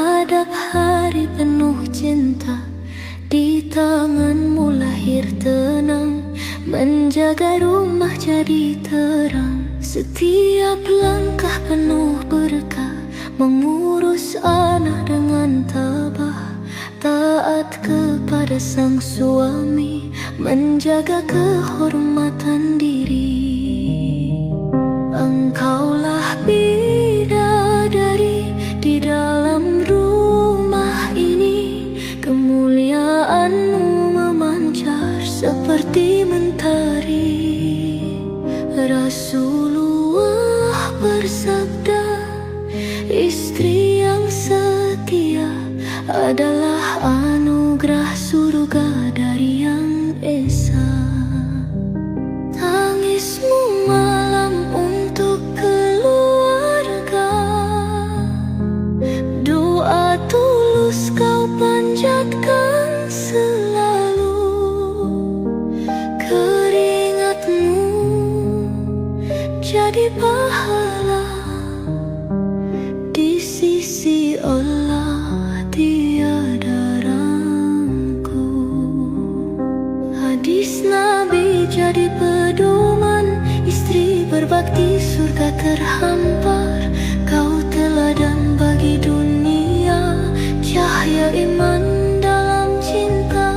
menghadap hari penuh cinta. Di tanganmu lahir tenang, menjaga rumah jadi terang. Setiap langkah penuh berkah, mengurus anak dengan tabah. Taat kepada sang suami, menjaga kehormatan diri. Engkaulah bidadari di dalam rumah ini. Kemuliaanmu memancar seperti mentari. Rasulullah bersabda, istri yang setia adalah anugerah surga dari Yang Esa. Tangismu malam untuk keluarga, doa tulus kau panjatkan selalu. Keringatmu jadi pahala di sisi Allah, tiada rangku. Hadis Nabi jadi pedoman, istri berbakti surga terhampar. Kau teladan bagi dunia, cahaya iman dalam cinta.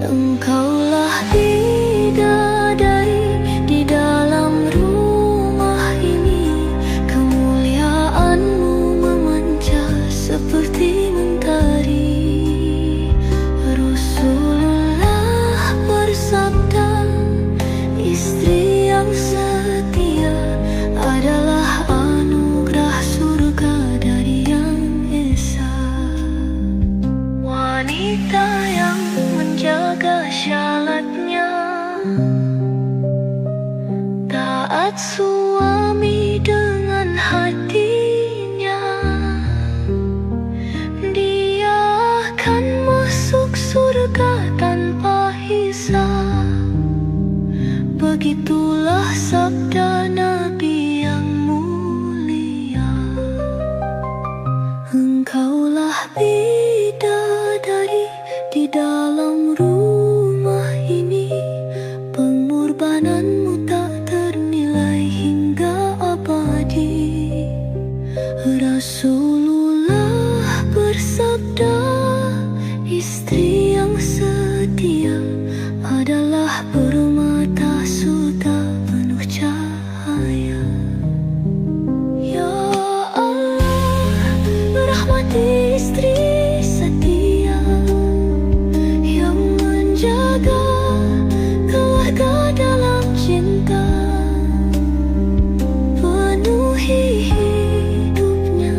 Engkaulah bidadari di dalam rumah ini. Kemuliaanmu memancar seperti mentari. Rasulullah bersabda, istri yang setia adalah anugerah surga dari Yang Esa. Wanita yang menjaga syalatnya, taat suami dengan hatinya, dia akan masuk surga tanpa hisab. Begitulah sabda Nabi yang mulia. Engkaulah bidadari di dalam rumah ini. Pengorbananmu tak ternilai hingga abadi. Rasulullah bersabda, istri yang setia adalah permata surga penuh cahaya. Ya Allah, rahmati istri setia yang menjaga keluarga dalam cinta. Penuhi hidupnya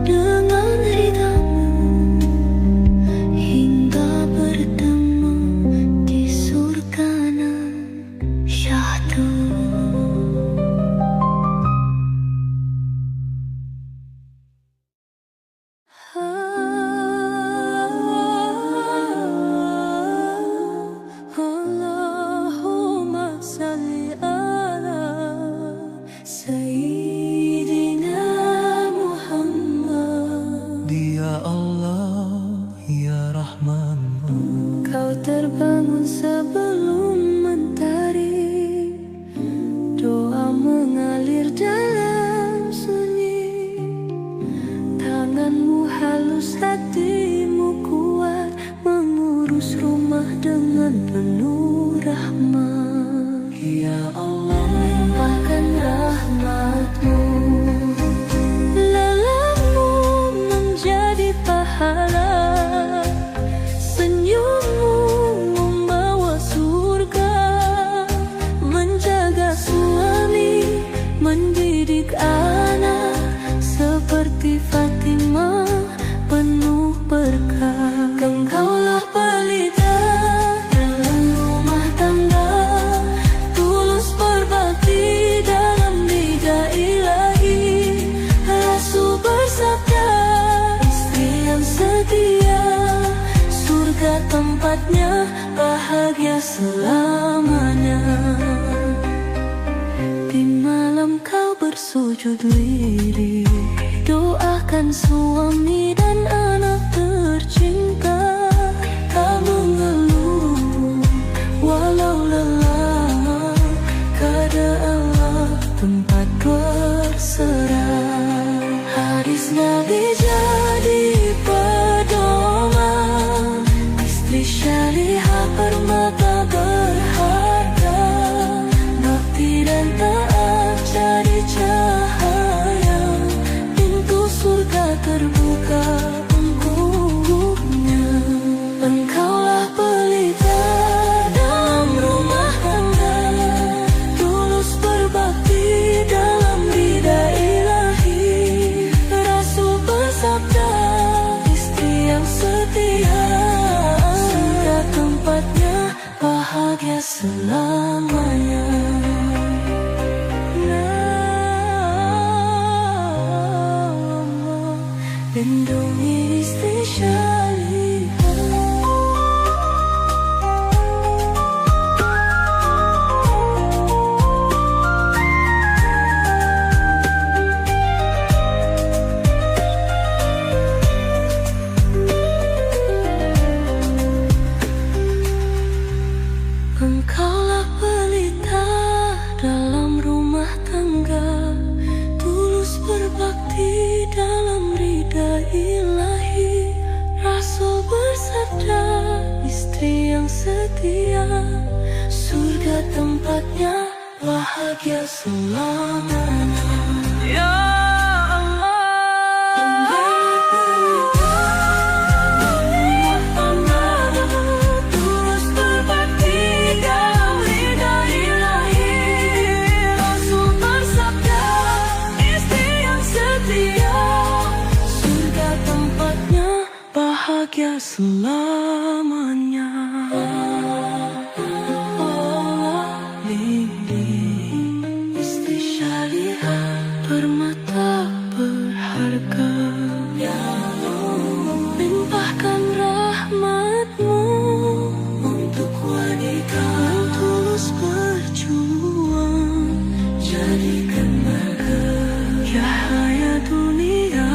dengan ridhamu hingga bertemu di surga nan syahdu. Allahumma salli ala Sayyidina Muhammad. Dia Allah ya Rahman. Kau terbangun sebelum mentari, doa mengalir dalam sunyi. Tanganmu halus, hatimu kuat, mengurus rumah dengan penuh rahmat. Ya Allah, limpahkan rahmatmu, lelahmu menjadi pahala. Senyummu membawa surga, menjaga suami, mendidik anak seperti Fatimah penuh berkah. Engkaulah pelita dalam rumah tangga, tulus berbakti dalam lidah ilahi. Rasul bersabda, istri yang setia surga tempatnya, bahagia selamanya. Di malam kau bersujud lirik, doakan Bahkan suami dan anak tercinta tak mengeluh walau lelah, kada Allah tempat berserah. Hadis Nabi jadi pedoman, istri syalihah permata berharga, bakti dan taat jadi cahaya, pintu surga terbuka untuknya. Engkaulah pelita dalam rumah tangga, tulus berbakti dalam ridha ilahi. Rasul bersabda, istri yang setia, surga tempatnya, bahagia selamanya. Lindungi istri syalihah. Engkaulah pelita dalam rumah tangga, tulus berbakti dalam ridha ilahi. Rasul bersabda, istri yang setia, surga tempatnya, bahagia selamanya. Ya bahagia selamanya. Lindungi istri syalihah permata berharga, ya Allah, limpahkan rahmat-Mu untuk wanita yang tulus berjuang, jadikan marga cahaya dunia.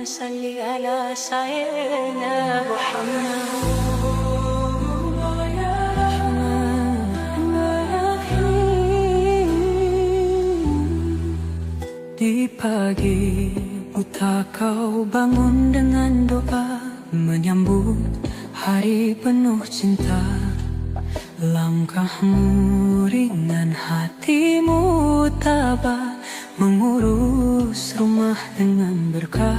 Salli ala sayyidina Muhammad. Di pagi buta kau bangun dengan doa, menyambut hari penuh cinta. Langkahmu ringan, hatimu tabah, mengurus rumah dengan berkah.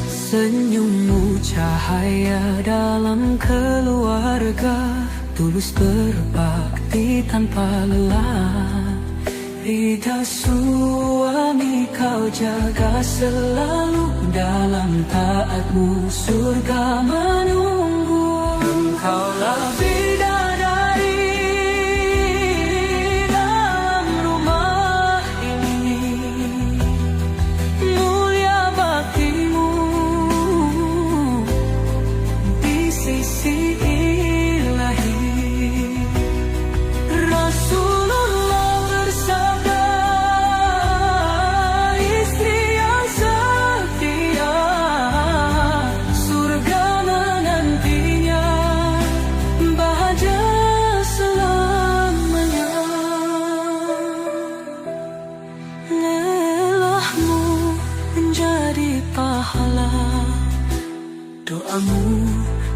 Senyummu cahaya dalam keluarga, tulus berbakti tanpa lelah. Ridha suami kau jaga selalu, dalam taatmu surga menunggu. Engkaulah bidadari dalam rumah ini, mulia baktimu di sisi ilahi. Rasulullah bersabda, istri yang setia, surga menantinya, bahagia selamanya. Lelahmu menjadi pahala, doamu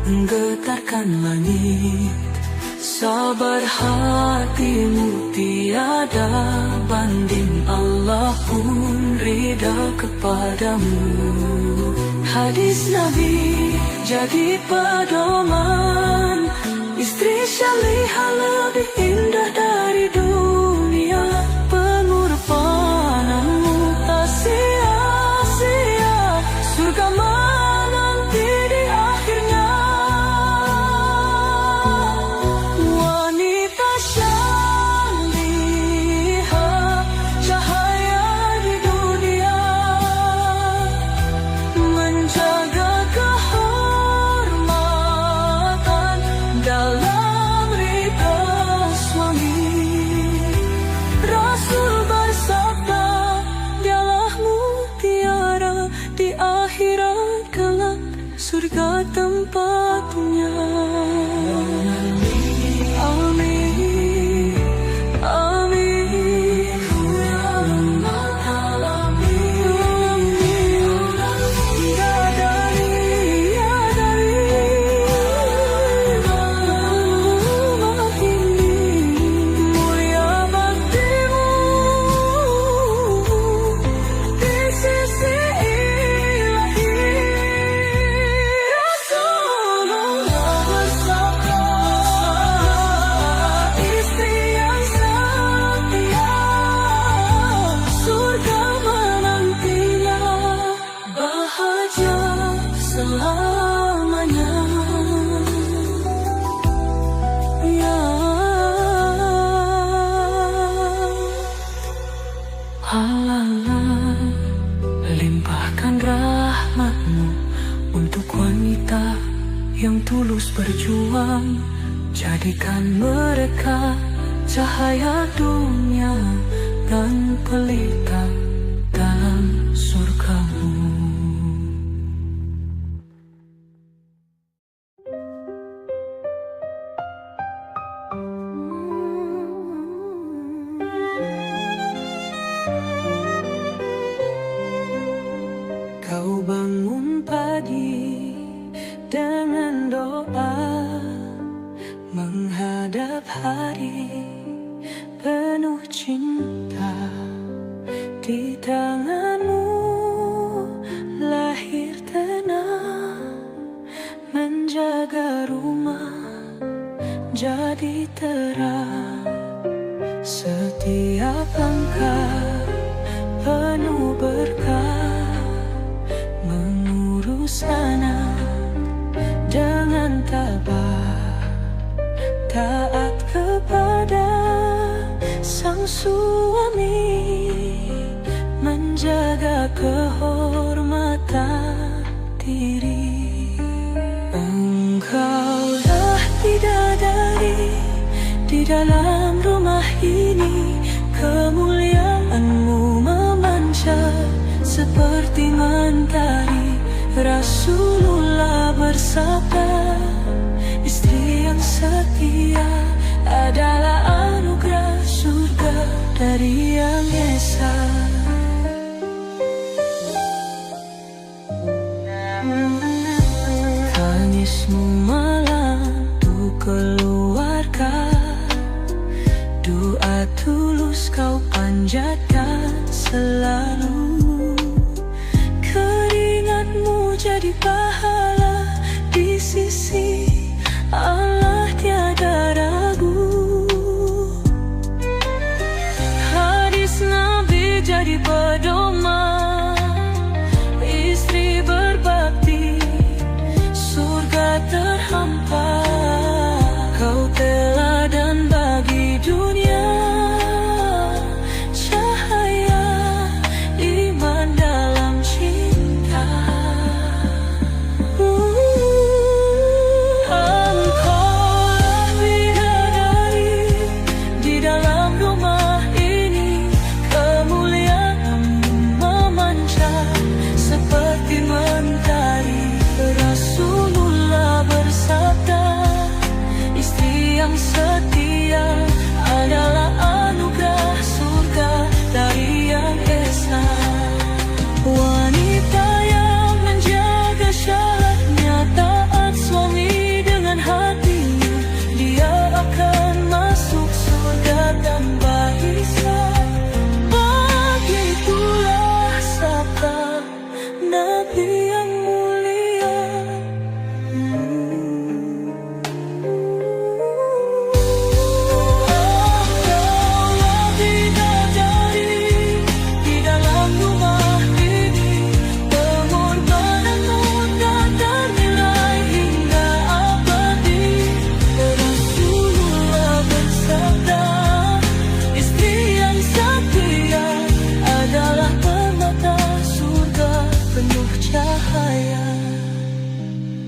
menggetarkan langit. Sabar hatimu tiada banding, Allah pun ridha kepadamu. Hadis Nabi jadi pedoman, istri syalihah lebih indah dari dunia. Pengorbananmu tak sia-sia, surga menanti di akhirnya. Wanita syalihah, cahaya di dunia, menjaga kehormatan berjuang, jadikan mereka cahaya dunia dan pelita dalam surgamu. Kau bangun pagi dengan doa, menghadap hari penuh cinta. Di tanganmu lahir tenang, menjaga rumah jadi terang. Setiap langkah penuh berkah, mengurus anak dengan tabah, taat kepada sang suami, menjaga kehormatan diri. Engkaulah bidadari di dalam rumah ini, kemuliaanmu memancar seperti mentari. Rasulullah bersabda, istri yang setia adalah anugerah surga dari Yang Esa. Tangismu malam untuk keluarga, doa tulus kau panjatkan selalu. Keringatmu jadi pahala di sisi Allah tiada ragu. Hadis Nabi jadi pedoman, istri berbakti surga terhampa. Kau teladan bagi dunia, cahaya iman dalam cinta. Engkaulah bidadari di dalam rumah ini, kemuliaanmu memancar seperti mentari. Rasulullah bersabda, istri yang setia adalah anugerah surga dari Yang Esa. Wanita yang menjaga syaratnya, taat suami dengan hatinya, dia akan masuk surga tanpa hisab. Begitulah sabda Nabi yang mulia. Engkaulah bidadari di dalam rumah ini, pengorbananmu tak ternilai hingga abadi. Rasulullah bersabda, istri yang setia adalah permata surga penuh cahaya.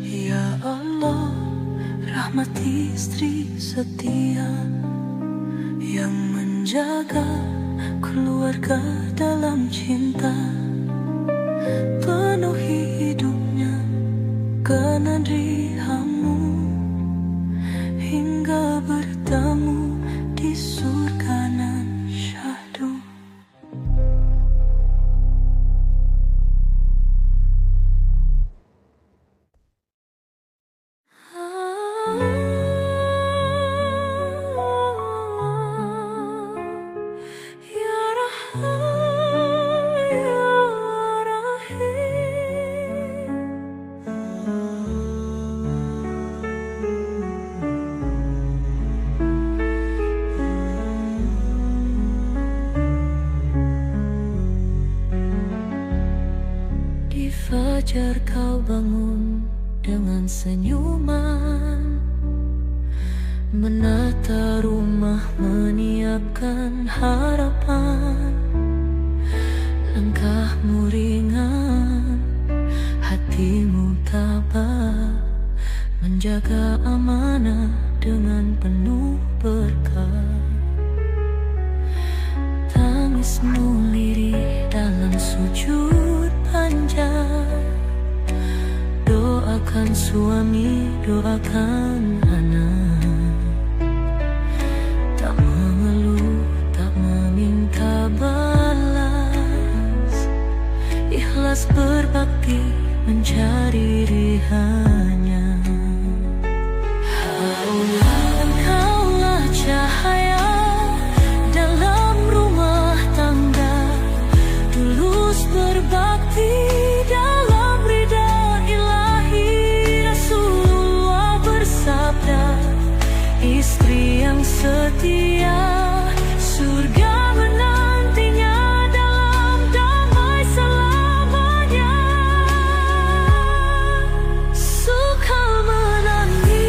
Ya Allah, rahmati istri setia yang menjaga keluarga dalam cinta. Penuhi hidupnya kenedrihanmu hingga bertemu di surga nan syahdu. Ya Rahman, Ya Rahim. Di fajar kau bangun dengan senyuman, menata rumah, menyiapkan harapan. Langkahmu ringan, hatimu tabah, menjaga menjaga amanah dengan penuh berkah. Tangismu lirih dalam sujud panjang. Doakan suami, doakan anak. Tak mengeluh, tak meminta balas. Ikhlas berbakti mencari rihanya. Engkaulah cahaya dalam rumah tangga, tulus berbakti dalam ridha ilahi. Rasulullah bersabda, istri yang setia surga menantinya dalam damai selamanya. Suka menangilah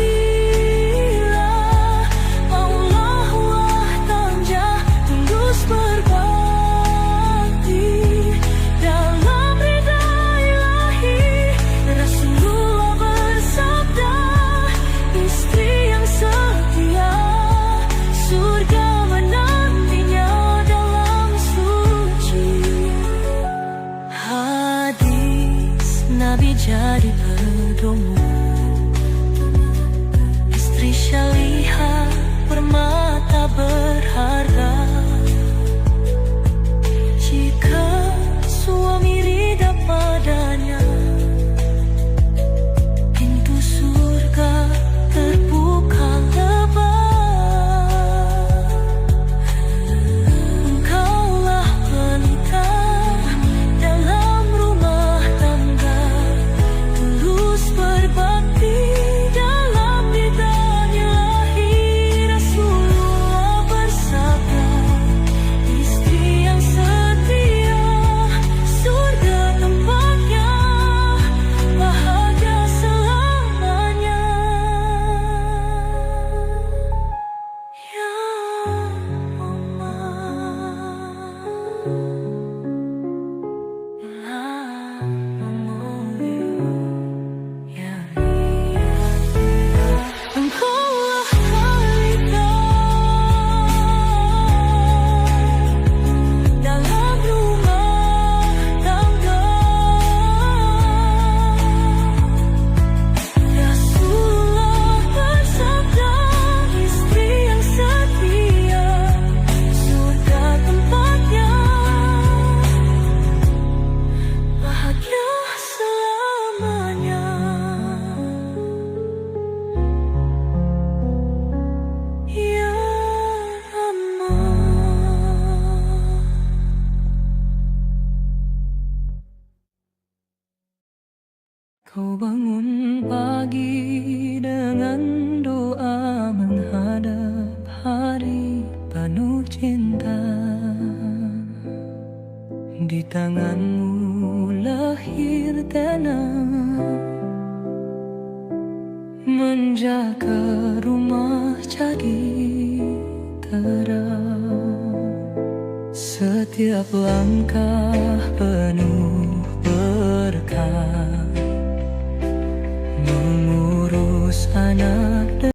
Allah wahtanja, tulus berbakti dalam ridha ilahi. Rasulullah bersabda, istri yang setia surga menantinya dalam suci. Hadis Nabi jadi pedoman, istri syalihah permata berharga. Jika suami ridha padanya, pintu surga terbuka lebar. Engkaulah pelita dalam rumah tangga, tulus berbakti dalam ridha ilahi. Rasulullah bersabda, istri yang setia surga tempatnya, bahagia selamanya. Ya Engkaulah pelita dalam rumah tangga. Rasulullah bersabda, istri yang setia surga tempatnya, bahagia selamanya. Ya Ammah. Kau bangun pagi dengan doa menghadap hari penuh cinta. Di tanganmu lahir tenang, menjaga rumah jadi terang. Setiap langkah